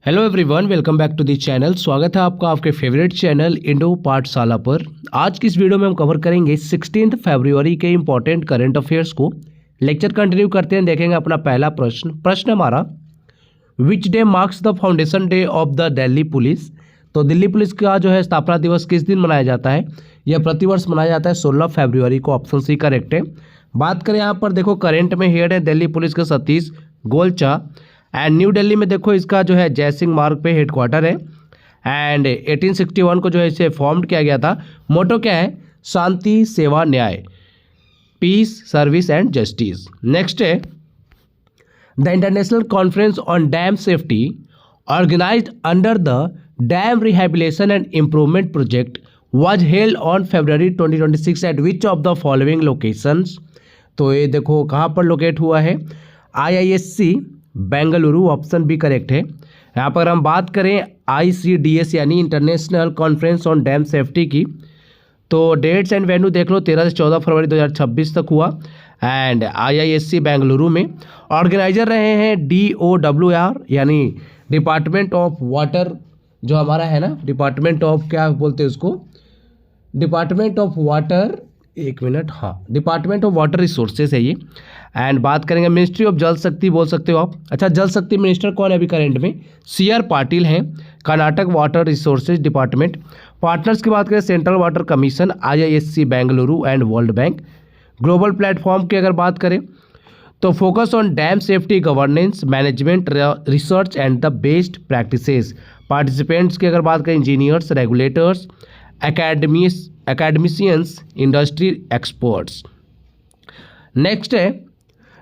Hello everyone, welcome back to the channel. स्वागत है आपका आपके फेवरेट चैनल इंडो पाठशाला पर। आज की इस वीडियो में हम कवर करेंगे 16 फरवरी के इंपॉर्टेंट करंट अफेयर्स को। लेक्चर कंटिन्यू करते हैं, देखेंगे अपना पहला प्रश्न हमारा, which day marks the foundation day of the Delhi police. तो दिल्ली पुलिस का जो है स्थापना दिवस किस दिन मनाया जाता है? यह प्रतिवर्ष मनाया जाता है 16 फरवरी को। ऑप्शन सी करेक्ट है। बात करें यहाँ पर, देखो करंट में हेड है दिल्ली पुलिस का सतीश गोलचा, एंड न्यू दिल्ली में देखो इसका जो है जय सिंह मार्ग पे हेडक्वार्टर है, एंड 1861 को जो है इसे फॉर्म किया गया था। मोटो क्या है? शांति, सेवा, न्याय, peace, service and justice. Next है, the international conference on dam safety organised under the dam rehabilitation and improvement project was held on February 2026 at which of the following locations। तो ये देखो कहाँ पर लोकेट हुआ है? IISC Bengaluru, option B correct है। यहाँ पर हम बात करें ICDS यानी international conference on dam safety की, तो डेट्स एंड वेन्यू देख लो, 13 से 14 फरवरी 2026 तक हुआ, एंड IISC बेंगलुरु में। ऑर्गेनाइजर रहे हैं DOWR यानी डिपार्टमेंट ऑफ वाटर, जो हमारा है ना, डिपार्टमेंट ऑफ क्या बोलते हैं उसको, डिपार्टमेंट ऑफ वाटर, एक मिनट, हाँ, डिपार्टमेंट ऑफ वाटर रिसोर्सेज है ये। एंड बात करेंगे मिनिस्ट्री ऑफ जल शक्ति, बोल सकते हो आप। अच्छा, जल शक्ति मिनिस्टर कौन है अभी करंट में? CR पाटिल हैं, Karnataka water resources department. Partners की बात करें, central water commission, IISC Bengaluru and world bank. Global platform की अगर बात करें तो focus on dam safety governance, management, research and the best practices. Participants की अगर बात करें, engineers, regulators, academicians, industry experts. Next है,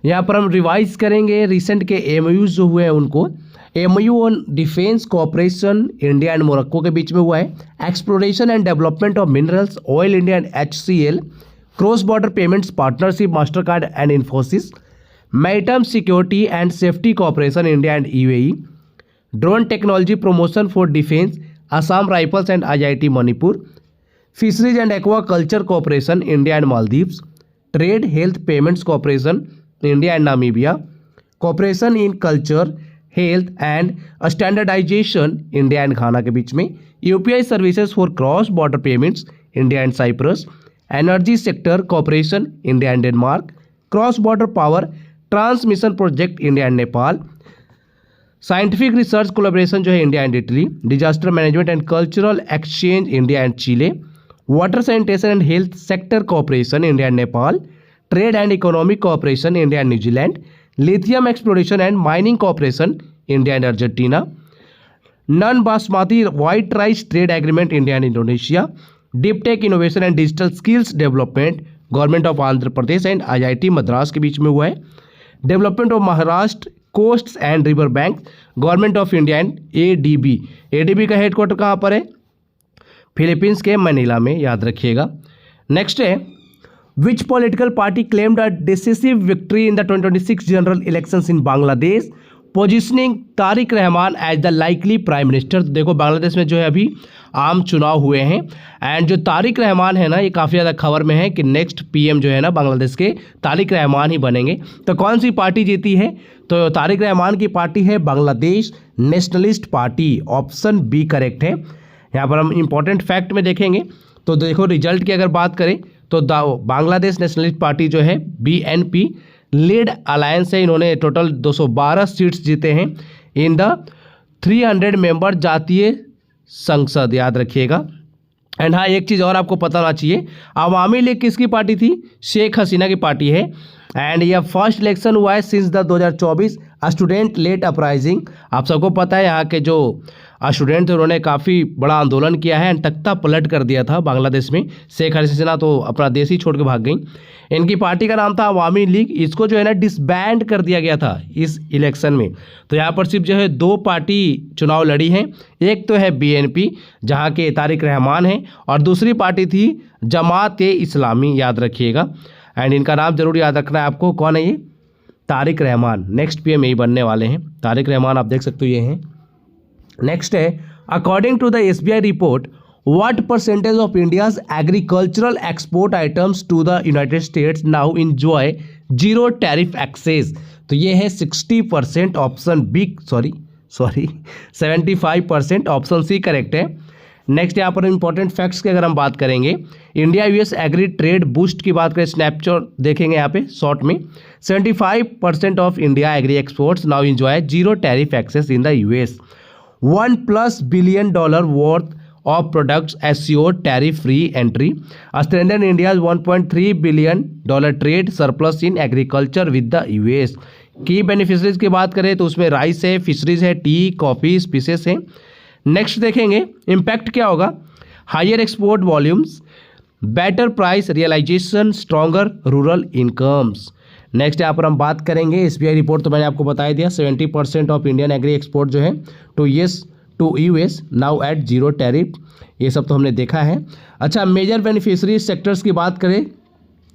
यहाँ पर हम रिवाइज करेंगे रिसेंट के MOUs जो हुए हैं उनको। MOU on defence cooperation India and Morocco के बीच में हुआ है। Exploration and development of minerals, oil India and HCL। Cross border payments partnership, master card and Infosys. Maritime security and safety cooperation India and UAE। Drone technology promotion for defence, Assam rifles and IIT Manipur. Fisheries and aqua culture cooperation India and Maldives. Trade health payments cooperation India and Namibia. Cooperation in culture, health and standardisation India and Ghana के बीच में। UPI services for cross border payments India and Cyprus. Energy sector cooperation India and Denmark. Cross border power transmission project India and Nepal. Scientific research collaboration जो है India and Italy. Disaster management and cultural exchange India and Chile. Water sanitation and health sector cooperation India and Nepal. Trade and economic cooperation India and New Zealand. Lithium exploration and mining cooperation India and Argentina. Non basmati white rice trade agreement India and Indonesia. Deep tech innovation and digital skills development government of Andhra Pradesh and IIT Madras के बीच में हुआ है। Development of Maharashtra coasts and river bank government of India and ADB का headquarter कहाँ पर है? Philippines के मनीला में, याद रखिएगा। नेक्स्ट है, which political party claimed a decisive victory in the 2026 general elections in Bangladesh, positioning Tarique Rahman as the likely prime minister. तो देखो बांग्लादेश में जो है अभी आम चुनाव हुए हैं, एंड जो तारिक रहमान है ना, ये काफ़ी ज़्यादा खबर में है कि नेक्स्ट PM जो है ना बांग्लादेश के, तारिक रहमान ही बनेंगे। तो कौन सी पार्टी जीती है? तो तारिक रहमान की पार्टी है Bangladesh nationalist party, option B correct है। यहाँ पर हम इंपॉर्टेंट फैक्ट में देखेंगे तो देखो रिजल्ट की अगर बात करें तो बांग्लादेश नेशनलिस्ट पार्टी जो है BNP लीड अलायंस है। इन्होंने टोटल 212 सीट्स जीते हैं इन द 300 मेंबर जातीय संसद, याद रखिएगा। एंड हाँ, एक चीज़ और आपको पता होना चाहिए, अवामी लीग किसकी पार्टी थी? शेख हसीना की पार्टी है। एंड यह फर्स्ट इलेक्शन हुआ है since the 2024 student let uprising. आप सबको पता है यहाँ के जो स्टूडेंट थे उन्होंने काफ़ी बड़ा आंदोलन किया है एंड तख्ता पलट कर दिया था बांग्लादेश में। शेख हसीना तो अपना देश ही छोड़ के भाग गई। इनकी पार्टी का नाम था अवामी लीग। इसको जो है ना डिसबैंड कर दिया गया था इस इलेक्शन में। तो यहाँ पर सिर्फ जो है 2 पार्टी चुनाव लड़ी हैं। एक तो है BNP जहाँ के तारिक रहमान हैं, और दूसरी पार्टी थी जमात-ए-इस्लामी, याद रखिएगा। एंड इनका नाम जरूर याद रखना है आपको, कौन है ये? तारिक रहमान। नेक्स्ट PM यही बनने वाले हैं। तारिक रहमान आप देख सकते हो ये हैं। नेक्स्ट है, according to the SBI report, what percentage of India's agricultural export items to the United States now enjoy zero tariff access. तो ये है 60%, option B, sorry sorry 75%, option C correct है। नेक्स्ट यहाँ पर इंपॉर्टेंट फैक्ट्स की अगर हम बात करेंगे, India US agri trade boost की बात करें, स्नैपशॉट देखेंगे यहाँ पे शॉर्ट में, 75% of India agri exports now enjoy zero tariff access in the US, $1+ billion worth of products assured tariff-free entry, strengthen India's $1.3 billion trade surplus in agriculture with the US। की beneficiaries की बात करें तो उसमें rice है, fisheries है, tea, coffee, spices है। Next देखेंगे इम्पैक्ट क्या होगा, higher export volumes, better price realisation, stronger rural incomes. Next यहाँ पर हम बात करेंगे एसबीआई रिपोर्ट, तो मैंने आपको बता दिया 70% ऑफ इंडियन एग्री एक्सपोर्ट जो है to US now at zero tariff, ये सब तो हमने देखा है। अच्छा, मेजर बेनिफिशरी सेक्टर्स की बात करें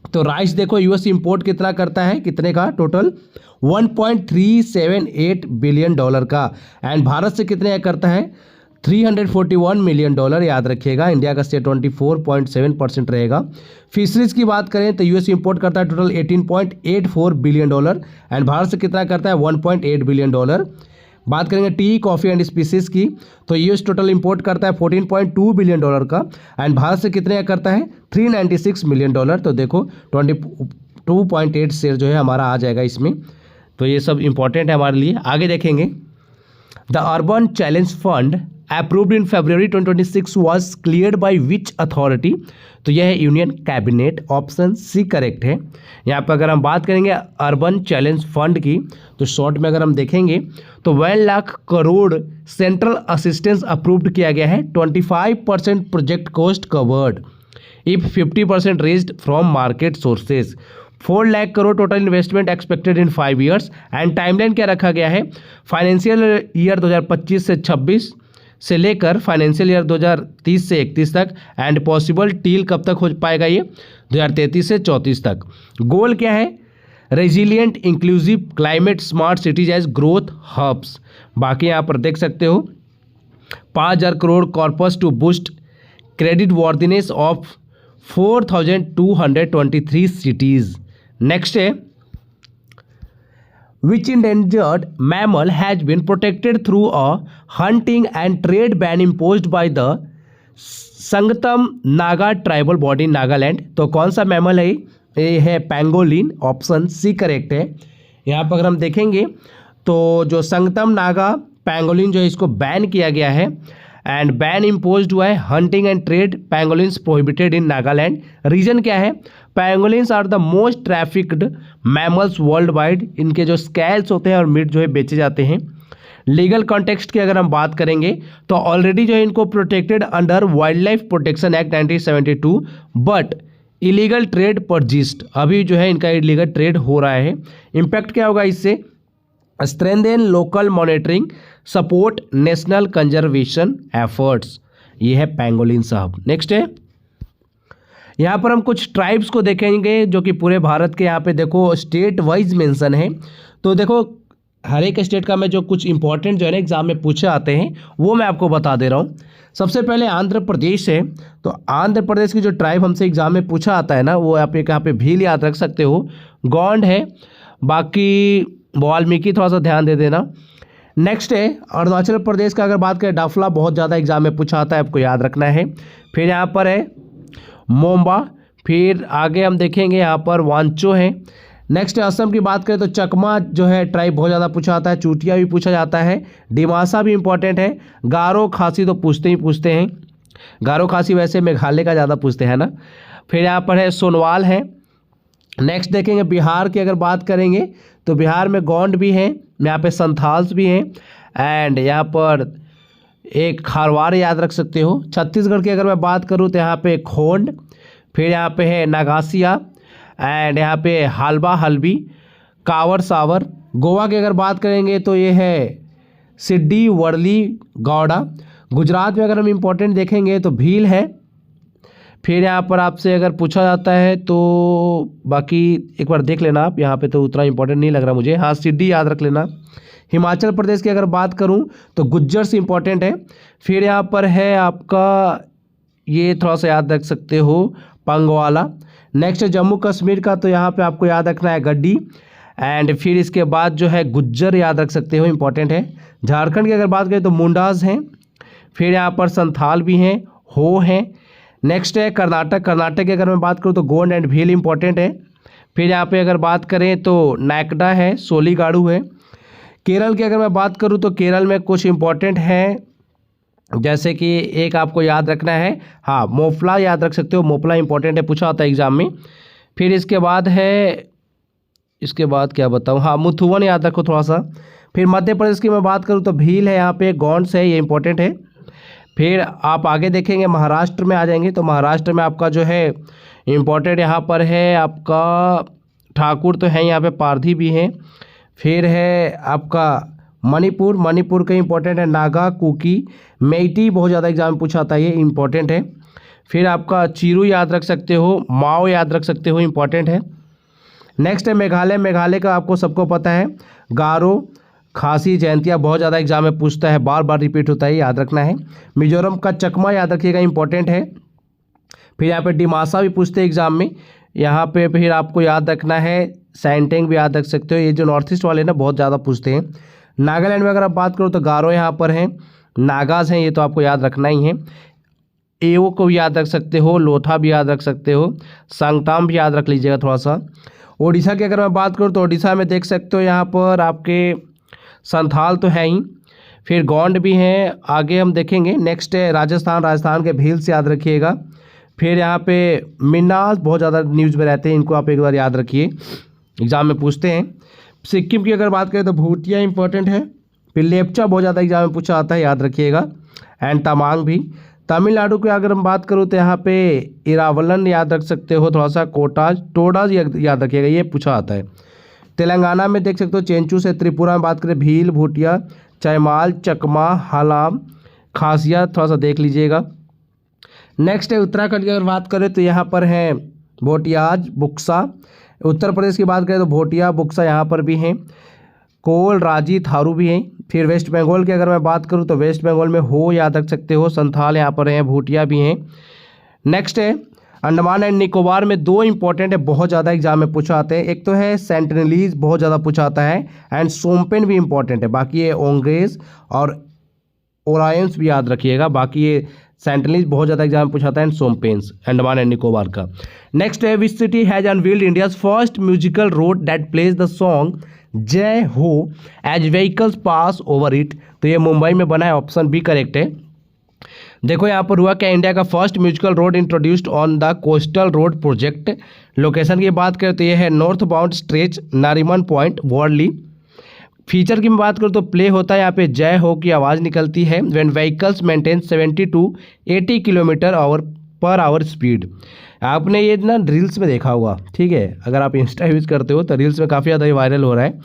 तो राइस देखो यूएस इंपोर्ट कितना करता है, कितने का, टोटल $1.378 बिलियन का, एंड भारत से कितने का करता है, $341 मिलियन, याद रखिएगा। इंडिया का से 24.7% रहेगा। फिशरीज की बात करें तो यूएस इंपोर्ट करता है टोटल $18.84 बिलियन एंड भारत से कितना करता है, $1.8 बिलियन। बात करेंगे टी, कॉफ़ी एंड स्पीसीज की तो यूएस टोटल इंपोर्ट करता है $14.2 बिलियन का, एंड भारत से कितने का करता है, $396 मिलियन। तो देखो 22.8 शेयर जो है हमारा आ जाएगा इसमें, तो ये सब इंपॉर्टेंट है हमारे लिए। आगे देखेंगे, the urban challenge fund approved in February 2026 was cleared by which authority, तो यह है union cabinet, option C correct है। यहाँ पर अगर हम बात करेंगे अर्बन चैलेंज फंड की तो शॉर्ट में अगर हम देखेंगे तो 1 lakh crore central assistance approved किया गया है, 25% project cost covered if 50% raised from market sources, 4 lakh crore total investment expected in 5 years, and timeline क्या रखा गया है, फाइनेंशियल ईयर 2025 से 26 से लेकर फाइनेंशियल ईयर 2030 से 31 तक, एंड पॉसिबल टील कब तक हो पाएगा, ये 2033 से 34 तक। गोल क्या है, resilient inclusive climate smart cities as growth hubs. बाकी यहाँ पर देख सकते हो 5,000 crore corpus to boost credit worthiness of 4,223 cities. Next है, which endangered mammal has been protected through a hunting and trade ban imposed by the Sangtam Naga tribal body Nagaland. तो कौन सा मैमल है, ये है पैंगोलिन, ऑप्शन सी करेक्ट है। यहाँ पर अगर हम देखेंगे तो जो संगतम नागा पैंगोलिन जो है इसको बैन किया गया है, एंड बैन इम्पोज्ड हुआ है, hunting and trade pangolins prohibited in Nagaland. Reason क्या है, pangolins are the most trafficked mammals worldwide, इनके जो स्कैल्स होते हैं और मीट जो है बेचे जाते हैं। लीगल कॉन्टेक्स्ट की अगर हम बात करेंगे तो ऑलरेडी जो है इनको protected under wildlife protection act 1972, but illegal trade persist, अभी जो है इनका इलीगल ट्रेड हो रहा है। इम्पैक्ट क्या होगा इससे, strengthen local monitoring, support national conservation efforts, ये है पैंगोलिन साहब। नेक्स्ट है, यहाँ पर हम कुछ ट्राइब्स को देखेंगे जो कि पूरे भारत के यहाँ पे देखो स्टेट वाइज मेंशन है। तो देखो हर एक स्टेट का मैं जो कुछ इंपॉर्टेंट जो है ना एग्जाम में पूछे आते हैं वो मैं आपको बता दे रहा हूँ। सबसे पहले आंध्र प्रदेश है, तो आंध्र प्रदेश की जो ट्राइब हमसे एग्जाम में पूछा आता है ना वो आप यहाँ पे भील याद रख सकते हो, गौंड है, बाकी वाल्मीकि थोड़ा सा ध्यान दे देना। नेक्स्ट है अरुणाचल प्रदेश का अगर बात करें, डाफला बहुत ज़्यादा एग्जाम में पूछा आता है, आपको याद रखना है। फिर यहाँ पर है मोम्बा, फिर आगे हम देखेंगे यहाँ पर वांचो है। नेक्स्ट असम की बात करें तो चकमा जो है ट्राइब बहुत ज़्यादा पूछा आता है, चूटिया भी पूछा जाता है, डिमासा भी इंपॉर्टेंट है, गारो खासी तो पूछते ही पूछते हैं, गारो खासी वैसे मेघालय का ज़्यादा पूछते हैं ना। फिर यहाँ पर है सोनवाल है। नेक्स्ट देखेंगे बिहार की अगर बात करेंगे तो बिहार में गोंड भी हैं, यहाँ पे संथाल्स भी हैं, एंड यहाँ पर एक खारवाड़ याद रख सकते हो। छत्तीसगढ़ की अगर मैं बात करूँ तो यहाँ पे खोंड, फिर यहाँ पे है नागासिया, एंड यहाँ पे हालबा हल्बी, कावर सावर। गोवा की अगर बात करेंगे तो ये है सिड्डी वर्ली गौड़ा। गुजरात में अगर हम इम्पोर्टेंट देखेंगे तो भील है। फिर यहाँ पर आपसे अगर पूछा जाता है तो बाकी एक बार देख लेना आप, यहाँ पे तो उतना इम्पोर्टेंट नहीं लग रहा मुझे, हाँ सिड्डी याद रख लेना। हिमाचल प्रदेश की अगर बात करूँ तो गुज्जर से इम्पोर्टेंट है। फिर यहाँ पर है आपका, ये थोड़ा सा याद रख सकते हो, पंगवाला। नेक्स्ट जम्मू कश्मीर का तो यहाँ पे आपको याद रखना है गड्डी, एंड फिर इसके बाद जो है गुज्जर याद रख सकते हो, इंपॉर्टेंट है। झारखंड की अगर बात करें तो मुंडाज हैं, फिर यहाँ पर संथाल भी हैं, हो हैं। नेक्स्ट है कर्नाटक, कर्नाटक की अगर मैं बात करूँ तो गोंड एंड भील इंपॉर्टेंट है। फिर यहाँ पे अगर बात करें तो नायकड़ा है, सोलीगाड़ू है। केरल की अगर मैं बात करूँ तो केरल में कुछ इंपॉर्टेंट है, जैसे कि एक आपको याद रखना है, हाँ मोफला याद रख सकते हो, मोफला इंपॉर्टेंट है, पूछा होता है एग्जाम में। फिर इसके बाद है, इसके बाद क्या बताऊँ, हाँ मुथुवन याद रखो थोड़ा सा। फिर मध्य प्रदेश की मैं बात करूँ तो भील है, यहाँ पे गोंड्स है, ये इंपॉर्टेंट है। फिर आप आगे देखेंगे महाराष्ट्र में आ जाएंगे तो महाराष्ट्र में आपका जो है इम्पोर्टेंट यहाँ पर है आपका ठाकुर तो है, यहाँ पे पारधी भी हैं। फिर है आपका मणिपुर, मणिपुर का इंपॉर्टेंट है नागा, कुकी, मेइटी, बहुत ज़्यादा एग्जाम में पूछा आता है, ये इंपॉर्टेंट है। फिर आपका चिरू याद रख सकते हो, माओ याद रख सकते हो, इंपॉर्टेंट है। नेक्स्ट है मेघालय, मेघालय का आपको सबको पता है गारो, खासी, जयंतिया, बहुत ज़्यादा एग्जाम में पूछता है, बार बार रिपीट होता है, याद रखना है। मिजोरम का चकमा याद रखिएगा, इंपॉर्टेंट है। फिर यहाँ पे डिमासा भी पूछते हैं एग्जाम में, यहाँ पे फिर आपको याद रखना है सैंटेंग भी याद रख सकते हो, ये जो नॉर्थ ईस्ट वाले ना बहुत ज़्यादा पूछते हैं। नागालैंड में अगर आप बात करो तो गारो यहाँ पर हैं, नागाज हैं, ये तो आपको याद रखना ही है। एओ को भी याद रख सकते हो, लोथा भी याद रख सकते हो, सांगटाम भी याद रख लीजिएगा थोड़ा सा। ओडिशा की अगर मैं बात करूँ तो ओडिशा में देख सकते हो यहाँ पर आपके संथाल तो है ही, फिर गोंड भी हैं, आगे हम देखेंगे। नेक्स्ट है राजस्थान, राजस्थान के भील से याद रखिएगा। फिर यहाँ पे मिन्नास बहुत ज़्यादा न्यूज़ में रहते हैं, इनको आप एक बार याद रखिए, एग्जाम में पूछते हैं। सिक्किम की अगर बात करें तो भूटिया इंपॉर्टेंट है। फिर लेपचा बहुत ज़्यादा एग्जाम में पूछा आता है, याद रखिएगा, एंड तमांग भी। तमिलनाडु की अगर हम बात करूँ तो यहाँ पे इरावलन याद रख सकते हो थोड़ा सा, कोटाज, टोडाज याद रखिएगा, ये पूछा आता है। तेलंगाना में देख सकते हो चेंचू से। त्रिपुरा में बात करें भील, भूटिया, चैमाल, चकमा, हलाम, खासिया, थोड़ा सा देख लीजिएगा। नेक्स्ट है उत्तराखंड की अगर बात करें तो यहाँ पर है भोटियाज, बुक्सा। उत्तर प्रदेश की बात करें तो भोटिया, बुक्सा यहाँ पर भी हैं, कोल, राजी, थारू भी हैं। फिर वेस्ट बंगाल की अगर मैं बात करूँ तो वेस्ट बंगाल में हो याद रख सकते हो, संथाल यहाँ पर हैं, भूटिया भी हैं। नेक्स्ट है अंडमान एंड निकोबार में दो इंपॉर्टेंट है, बहुत ज़्यादा एग्जाम में पूछा आते हैं, एक तो है सेंटिनलीज, बहुत ज़्यादा पूछा आता है, एंड सोमपेन भी इंपॉर्टेंट है। बाकी ये ओंग्रेज और ओरायंस भी याद रखिएगा, बाकी ये सेंटिनलीज बहुत ज़्यादा एग्जाम में पूछा आता है, एंड सोमपेन्स अंडमान एंड निकोबार का। नेक्स्ट है which city has unveiled India's first musical road that plays the song Jai Ho as vehicles pass over it, तो ये मुंबई में बना है, ऑप्शन बी करेक्ट है। देखो यहाँ पर हुआ क्या, इंडिया का first musical road introduced on the coastal road project. Location की बात करें तो ये है north bound stretch, Nariman point, Worli. Feature की बात करूँ तो प्ले होता है यहाँ पे जय हो की आवाज़ निकलती है when vehicles maintain 70 to 80 km/h speed. आपने ये ना रील्स में देखा होगा, ठीक है, अगर आप इंस्टा यूज़ करते हो तो रील्स में काफ़ी ज़्यादा वायरल हो रहा है।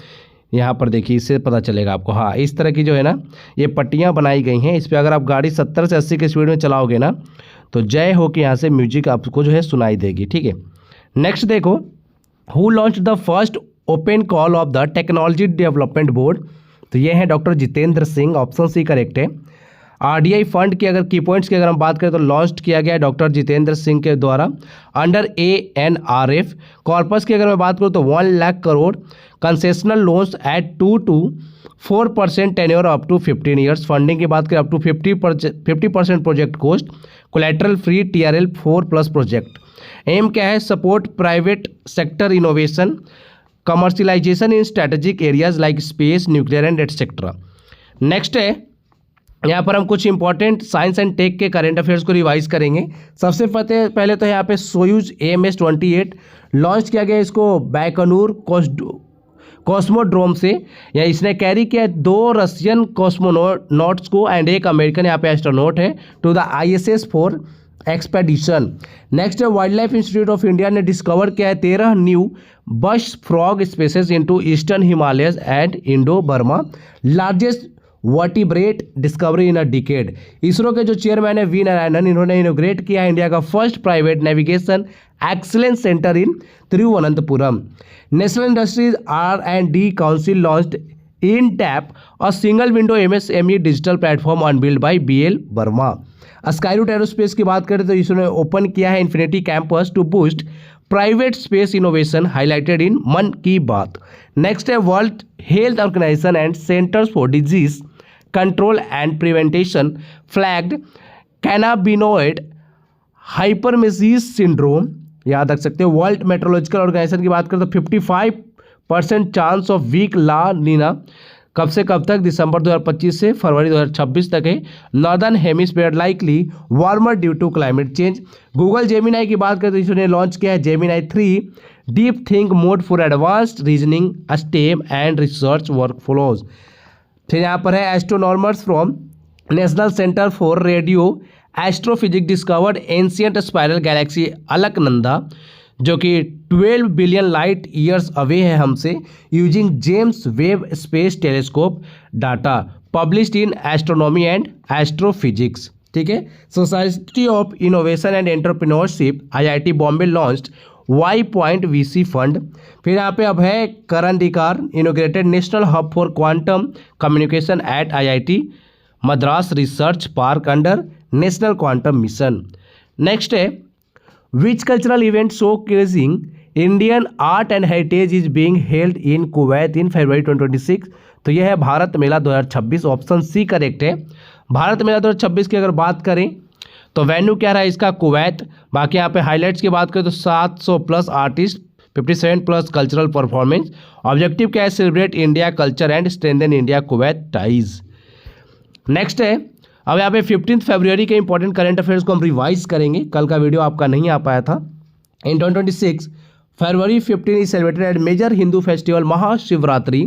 यहाँ पर देखिए, इससे पता चलेगा आपको, हाँ इस तरह की जो है ना ये पट्टियाँ बनाई गई हैं, इस पर अगर आप गाड़ी 70 से 80 की स्पीड में चलाओगे ना तो जय हो कि यहाँ से म्यूजिक आपको जो है सुनाई देगी, ठीक है। नेक्स्ट देखो, who launched the first open call of the technology development board, तो ये है doctor Jitendra Singh, option C correct है। आरडीआई फंड की अगर की पॉइंट्स की अगर हम बात करें तो लॉन्च किया गया है डॉक्टर जितेंद्र सिंह के द्वारा अंडर ANRF। कॉर्पस की अगर मैं बात करूँ तो 1 lakh crore, concessional loans at 2 to 4% tenure up to 15 years. Funding की बात करें up to 50% project cost, collateral free TRL 4+ project. Aim क्या है, support private sector innovation, commercialisation in strategic areas like space, nuclear and etcetera. Next है, यहाँ पर हम कुछ इंपॉर्टेंट साइंस एंड टेक के करंट अफेयर्स को रिवाइज करेंगे। सबसे पहले तो यहाँ पे सोयूज AMS-28 लॉन्च किया गया, इसको बैकनूर कॉस्मोड्रोम से, या इसने कैरी किया 2 रशियन कॉस्मोनॉट्स को एंड 1 अमेरिकन यहाँ पे एस्ट्रोनॉट है to the ISS for expedition. Next है, wildlife institute of India ने डिस्कवर किया है 13 new bush frog species into eastern Himalayas and Indo Burma, largest vertebrate discovery in a decade. ISRO के जो chairman है वी नारायणन, इन्होंने इनोग्रेट किया है इंडिया का first private navigation excellence centre in Thiruvananthapuram. National industries R&D council launched in tap a single window MSME digital platform unveiled by BL Verma. Skyroot Aerospace की बात करें तो इसने ओपन किया है infinity campus to boost private space innovation highlighted in Mann Ki Baat. Next है world health organisation and centres for disease control and prevention flagged cannabinoid hyperemesis syndrome, याद रख सकते हो। वर्ल्ड मेट्रोलॉजिकल ऑर्गेनाइजेशन की बात करें तो 55% चांस ऑफ वीक ला नीना, कब से कब तक, दिसंबर 2025 से फरवरी 2026 तक है। Northern hemisphere likely warmer due to climate change. Google Gemini की बात करें तो इसने लॉन्च किया है Gemini 3 deep think mode for advanced reasoning STEM and research workflows. फिर यहाँ पर है astronomers from National Centre for Radio Astrophysics discovered ancient spiral galaxy Alaknanda, जो कि 12 बिलियन लाइट ईयर्स अवे है हमसे, using James Webb Space Telescope data, published in astronomy and astrophysics. ठीक है। Society of Innovation and Entrepreneurship IIT Bombay launched Y.VC fund. फिर यहाँ पे अब है करण डिकार inaugurated National Hub for Quantum Communication at IIT Madras Research Park under National Quantum Mission. Next है which cultural event showcasing Indian art and heritage is being held in Kuwait in February 2026। तो यह है Bharat Mela 2026, option C correct है। भारत मेला 2026 की अगर बात करें तो वेन्यू क्या रहा है इसका, कुवैत। बाकी यहाँ पे हाईलाइट्स की बात करें तो 700 plus artist, 57 plus cultural performance. Objective क्या है, celebrate India culture and strengthen India Kuwait ties. Next है अब यहाँ पे 15 फरवरी के इंपॉर्टेंट करंट अफेयर्स को हम रिवाइज करेंगे, कल का वीडियो आपका नहीं आ पाया था। In 2026 February 15 is celebrated at major Hindu festival Mahashivratri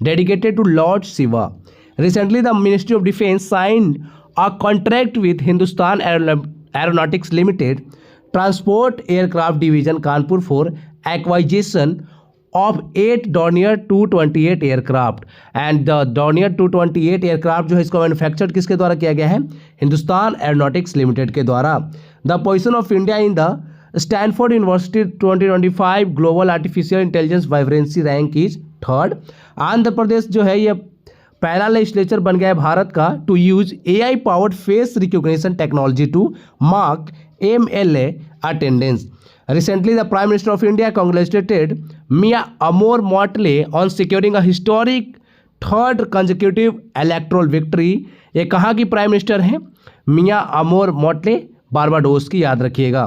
dedicated to lord Shiva. Recently the ministry of defence signed a contract with Hindustan Aeronautics Limited transport aircraft division Kanpur for acquisition of 8 Dornier 228 aircraft and the Dornier 228 aircraft जो है इसको manufacture किसके द्वारा किया गया है, Hindustan Aeronautics limited के द्वारा। The position of India in the Stanford University 2025 global artificial intelligence vibrancy rank is 3rd। Andhra Pradesh जो है ये पहला लेजिस्लेचर बन गया है भारत का to use AI powered face recognition technology to mark MLA attendance. Recently, the Prime Minister of India congratulated Mia Amor Motley on securing a historic 3rd consecutive electoral victory। ये कहाँ की प्राइम मिनिस्टर हैं, मिया अमोर मोटले, Barbados की, याद रखिएगा।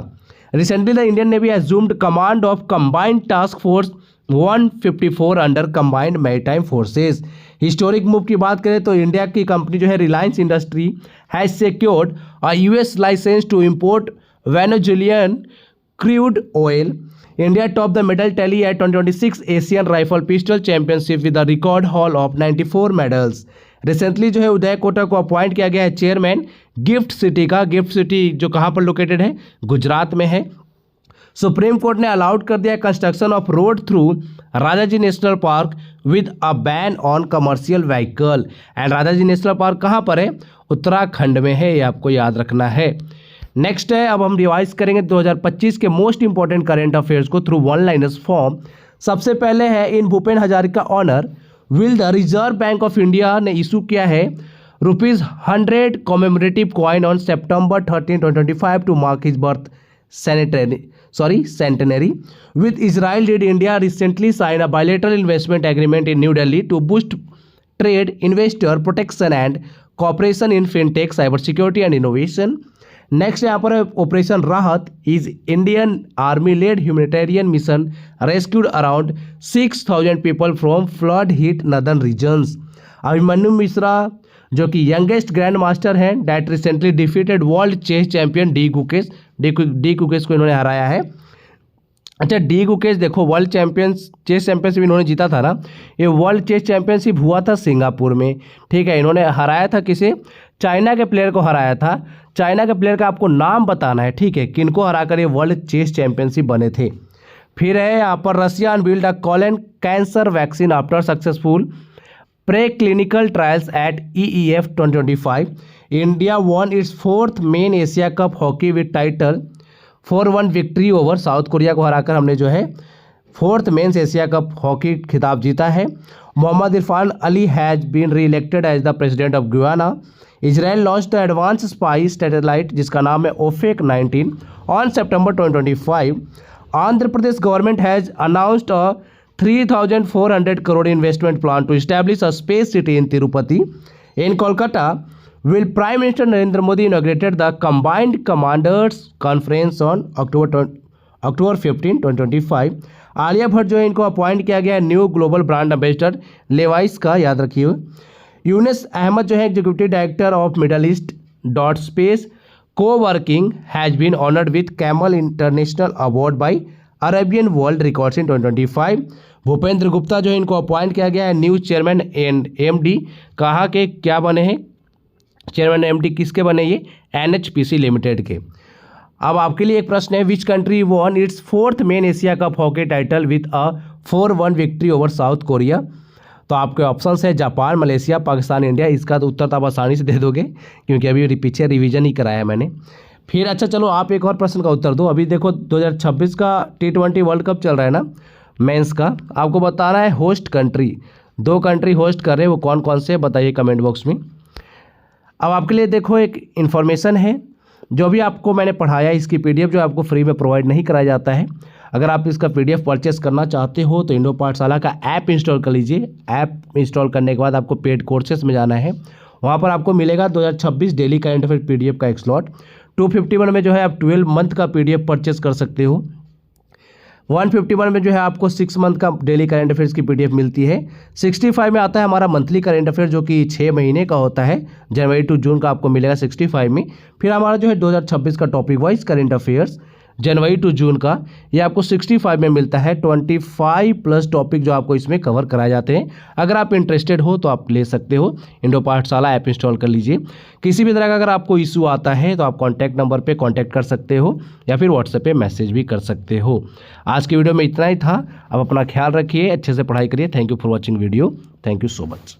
Recently, the Indian Navy assumed command of Combined Task Force 154 under combined maritime forces. Historic move की बात करें तो इंडिया की कंपनी जो है Reliance industry has secured a US licence to import Venezuelan crude oil. India topped the medal tally at 2026 Asian Rifle Pistol Championship with a record haul of 94 medals. Recently जो है उदय कोटा को अपॉइंट किया गया है chairman gift city का। Gift city जो कहाँ पर लोकेटेड है, गुजरात में है। सुप्रीम कोर्ट ने अलाउड कर दिया construction of road through Rajaji national park with a ban on commercial vehicle. And Rajaji national park कहाँ पर है, उत्तराखंड में है, ये आपको याद रखना है। नेक्स्ट है अब हम रिवाइज करेंगे 2025 के मोस्ट इंपॉर्टेंट करेंट अफेयर्स को थ्रू वन लाइनर्स फॉर्म। सबसे पहले है in Bhupen Hazarika honour will the Reserve Bank of India ने इशू किया है ₹100 commemorative coin on September 13, 2025 to mark his birth centenary. With Israel, did India recently sign a bilateral investment agreement in New Delhi to boost trade, investor protection and cooperation in fintech, cybersecurity and innovation? Next यहाँ पर operation Rahat is Indian army led humanitarian mission rescued around 6,000 people from flood hit northern regions. Abhimanyu Mishra जो कि youngest grandmaster हैं that recently defeated world chess champion D Gukesh को इन्होंने हराया है। अच्छा, डी गुकेश देखो वर्ल्ड चेस चैंपियनशिप इन्होंने जीता था ना, ये वर्ल्ड चेस चैंपियनशिप हुआ था सिंगापुर में। ठीक है, इन्होंने हराया था किसे, चाइना के प्लेयर को हराया था। चाइना के प्लेयर का आपको नाम बताना है, ठीक है, किनको हराकर ये वर्ल्ड चेस चैंपियनशिप बने थे। फिर है यहाँ पर Russia unveiled a colon cancer vaccine after successful preclinical trials at EEF 2025। India won its 4th men Asia cup hockey with title 4-1 victory over South Korea को हराकर हमने जो है 4th mains Asia cup hockey खिताब जीता है। Mohammed Irfan Ali has been reelected as the president of Guyana. Israel launched the advanced spy satellite जिसका नाम है OFAC-19 on September 2025। Andhra Pradesh government has announced a 3,400 crore investment plan to establish a space city in Tirupati. In Kolkata, will Prime Minister Narendra Modi inaugurated the Combined Commanders Conference on October 15, 2025. Alia Bhatt जो है इनको appoint किया गया है new global brand ambassador Levi's का, याद रखिए। Younis Ahmed जो है executive director of Middle East dot space coworking has been honoured with camel international award by Arabian World Records in 2025। Bhupendra Gupta जो है इनको अपॉइंट किया गया है न्यू चेयरमैन एंड एमडी। कहा कि क्या बने हैं चेयरमैन एमडी, किसके बने ये? एनएचपीसी लिमिटेड के। अब आपके लिए एक प्रश्न है, which country won its 4th men Asia cup hockey title with a 4-1 victory over South Korea? तो आपके ऑप्शंस है जापान, मलेशिया, पाकिस्तान, इंडिया। इसका तो उत्तर तो आप आसानी से दे दोगे क्योंकि अभी पीछे रिवीजन ही कराया मैंने। फिर अच्छा चलो आप एक और प्रश्न का उत्तर दो। अभी देखो 2026 का T20 वर्ल्ड कप चल रहा है ना, मेंस का। आपको बताना है होस्ट कंट्री, 2 कंट्री होस्ट कर रहे हैं, वो कौन कौन से बताइए कमेंट बॉक्स में। अब आपके लिए देखो एक इन्फॉर्मेशन है, जो भी आपको मैंने पढ़ाया इसकी पीडीएफ जो आपको फ्री में प्रोवाइड नहीं कराया जाता है। अगर आप इसका पीडीएफ परचेस करना चाहते हो तो इंडो पाठशाला का ऐप इंस्टॉल कर लीजिए। ऐप इंस्टॉल करने के बाद आपको पेड कोर्सेस में जाना है, वहाँ पर आपको मिलेगा 2026 डेली करंट अफेयर पीडीएफ का एक स्लॉट। 251 में जो है आप 12 मंथ का पीडीएफ परचेस कर सकते हो। 151 में जो है आपको 6 मंथ का डेली करंट अफेयर्स की पीडीएफ मिलती है। 65 में आता है हमारा मंथली करंट अफेयर जो कि 6 महीने का होता है, जनवरी टू जून का आपको मिलेगा 65 में। फिर हमारा जो है 2026 का topic wise current affairs January to June का, ये आपको 65 में मिलता है। 25 प्लस टॉपिक जो आपको इसमें कवर कराए जाते हैं। अगर आप इंटरेस्टेड हो तो आप ले सकते हो, इंडो पाठशाला ऐप इंस्टॉल कर लीजिए। किसी भी तरह का अगर आपको इशू आता है तो आप कॉन्टैक्ट नंबर पे कॉन्टैक्ट कर सकते हो या फिर व्हाट्सएप पे मैसेज भी कर सकते हो। आज की वीडियो में इतना ही था। अब अपना ख्याल रखिए, अच्छे से पढ़ाई करिए। Thank you for watching video. Thank you so much.